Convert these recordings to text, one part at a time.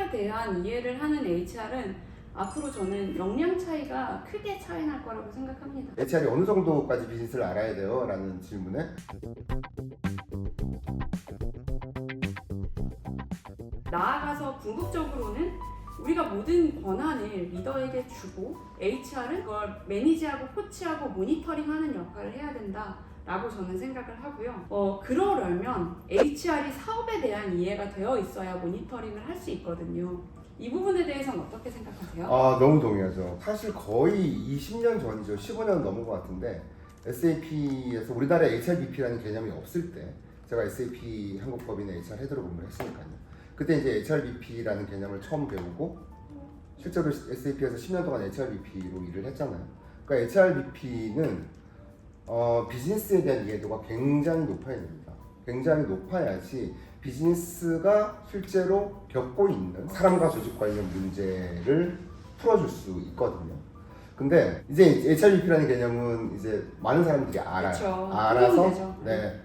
사업에 대한 이해를 하는 HR은 앞으로 저는 역량 차이가 크게 차이 날 거라고 생각합니다. HR이 어느 정도까지 비즈니스를 알아야 돼요? 라는 질문에 나아가서 궁극적으로는 우리가 모든 권한을 리더에게 주고 HR은 그걸 매니지하고 코치하고 모니터링하는 역할을 해야 된다라고 저는 생각을 하고요. 그러려면 HR이 사업에 대한 이해가 되어 있어야 모니터링을 할 수 있거든요. 이 부분에 대해서는 어떻게 생각하세요? 너무 동의하죠. 사실 거의 20년 전이죠. 15년 넘은 것 같은데 SAP에서 우리나라에 HRBP라는 개념이 없을 때 제가 SAP 한국법인의 HR 헤드로 근무를 했으니까요. 그때 이제 HRBP라는 개념을 처음 배우고 실제로 SAP에서 10년 동안 HRBP로 일을 했잖아요. 그러니까 HRBP는 비즈니스에 대한 이해도가 굉장히 높아야 됩니다. 굉장히 높아야지 비즈니스가 실제로 겪고 있는 사람과 조직과 있는 문제를 풀어줄 수 있거든요. 근데 이제 HRBP라는 개념은 이제 많은 사람들이 알아요. 그쵸.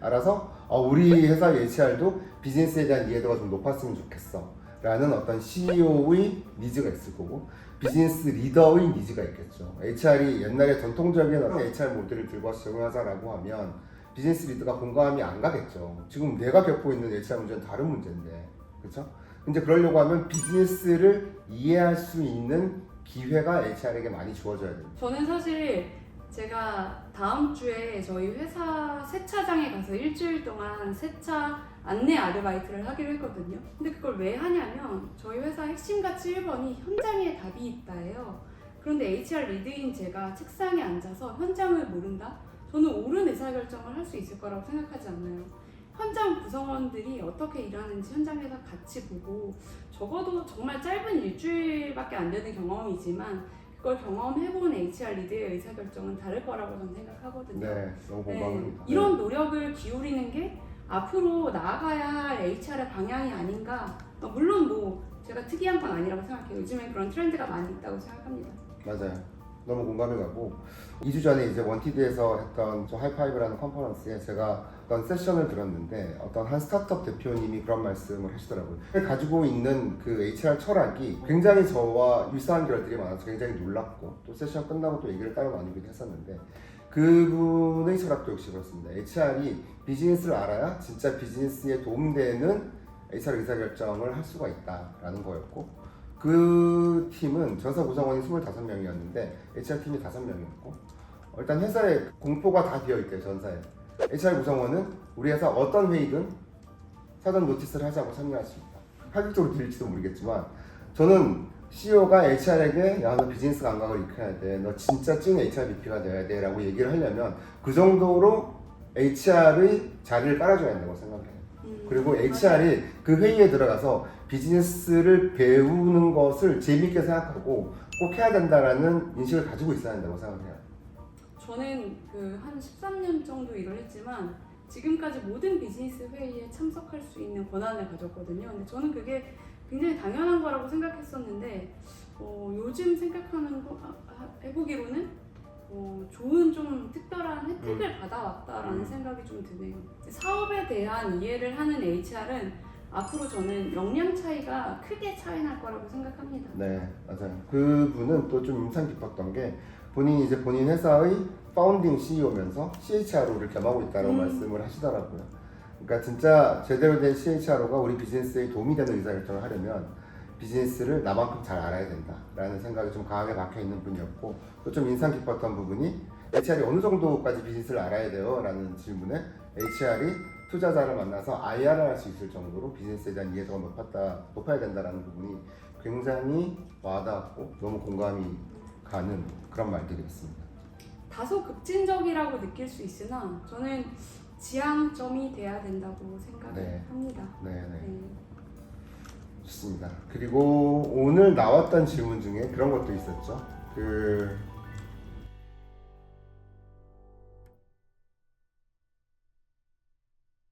알아서 우리 회사 HR도 비즈니스에 대한 이해도가 좀 높았으면 좋겠어 라는 어떤 CEO의 니즈가 있을 거고 비즈니스 리더의 니즈가 있겠죠. HR이 옛날에 전통적인 어떤 HR 모델을 들고 와서 적용하자라고 하면 비즈니스 리더가 공감이 안 가겠죠. 지금 내가 겪고 있는 HR 문제는 다른 문제인데, 그렇죠? 근데 그러려고 하면 비즈니스를 이해할 수 있는 기회가 HR에게 많이 주어져야 됩니다. 저는 사실 제가 다음 주에 저희 회사 세차장에 가서 일주일 동안 세차 안내 아르바이트를 하기로 했거든요. 근데 그걸 왜 하냐면 저희 회사 핵심 가치 1번이 현장에 답이 있다예요. 그런데 HR 리드인 제가 책상에 앉아서 현장을 모른다? 저는 옳은 의사결정을 할 수 있을 거라고 생각하지 않아요. 현장 구성원들이 어떻게 일하는지 현장에서 같이 보고 적어도 정말 짧은 일주일밖에 안 되는 경험이지만 그걸 경험해본 HR 리드의 의사결정은 다를 거라고 저는 생각하거든요. 네, 너무 공감합니다. 이런 노력을 기울이는 게 앞으로 나아가야 할 HR의 방향이 아닌가. 물론 뭐 제가 특이한 건 아니라고 생각해요. 요즘에 그런 트렌드가 많이 있다고 생각합니다. 맞아요. 너무 공감이 가고 2주 전에 이제 원티드에서 했던 저 하이파이브라는 컨퍼런스에 제가 어떤 세션을 들었는데 어떤 한 스타트업 대표님이 그런 말씀을 하시더라고요. 가지고 있는 그 HR 철학이 굉장히 저와 유사한 결들이 많아서 굉장히 놀랐고 또 세션 끝나고 또 얘기를 따로 나누기도 했었는데 그분의 철학도 역시 그렇습니다. HR이 비즈니스를 알아야 진짜 비즈니스에 도움되는 HR 의사결정을 할 수가 있다라는 거였고 그 팀은 전사 구성원이 25명이었는데 HR팀이 5명이었고 일단 회사에 공포가 다 비어있대요. 전사에 HR 구성원은 우리 회사 어떤 회의든 사전 노티스를 하자고 참여할 수 있다. 파격적으로 들릴지도 모르겠지만 저는 CEO가 HR에게 야 너 비즈니스 감각을 익혀야 돼, 너 진짜 찐 HRBP가 돼야 돼 라고 얘기를 하려면 그 정도로 HR의 자리를 깔아줘야 된다고 생각해요. 그리고 HR이 그 회의에 들어가서 비즈니스를 배우는 것을 재밌게 생각하고 꼭 해야 된다라는 인식을 가지고 있어야 한다고 생각해요. 저는 한 13년 정도 일을 했지만 지금까지 모든 비즈니스 회의에 참석할 수 있는 권한을 가졌거든요. 근데 저는 그게 굉장히 당연한 거라고 생각했었는데 요즘 생각하는 거 해보기로는 좋은 좀 특별한 혜택을 받아왔다라는 생각이 좀 드네요. 사업에 대한 이해를 하는 HR은 앞으로 저는 역량 차이가 크게 차이 날 거라고 생각합니다. 네, 맞아요. 그분은 또 좀 인상 깊었던 게 본인이 이제 본인 회사의 파운딩 CEO면서 CHRO를 겸하고 있다고 말씀을 하시더라고요. 그러니까 진짜 제대로 된 CHRO가 우리 비즈니스에 도움이 되는 의사결정을 하려면 비즈니스를 나만큼 잘 알아야 된다라는 생각이 좀 강하게 박혀있는 분이었고 또 좀 인상 깊었던 부분이 HR이 어느 정도까지 비즈니스를 알아야 돼요? 라는 질문에 HR이 투자자를 만나서 IR을 할 수 있을 정도로 비즈니스에 대한 이해도가 높아야 된다는 부분이 굉장히 와닿았고 너무 공감이 가는 그런 말들이었습니다. 다소 급진적이라고 느낄 수 있으나 저는 지향점이 돼야 된다고 생각합니다. 네. 좋습니다. 그리고 오늘 나왔던 질문 중에 그런 것도 있었죠.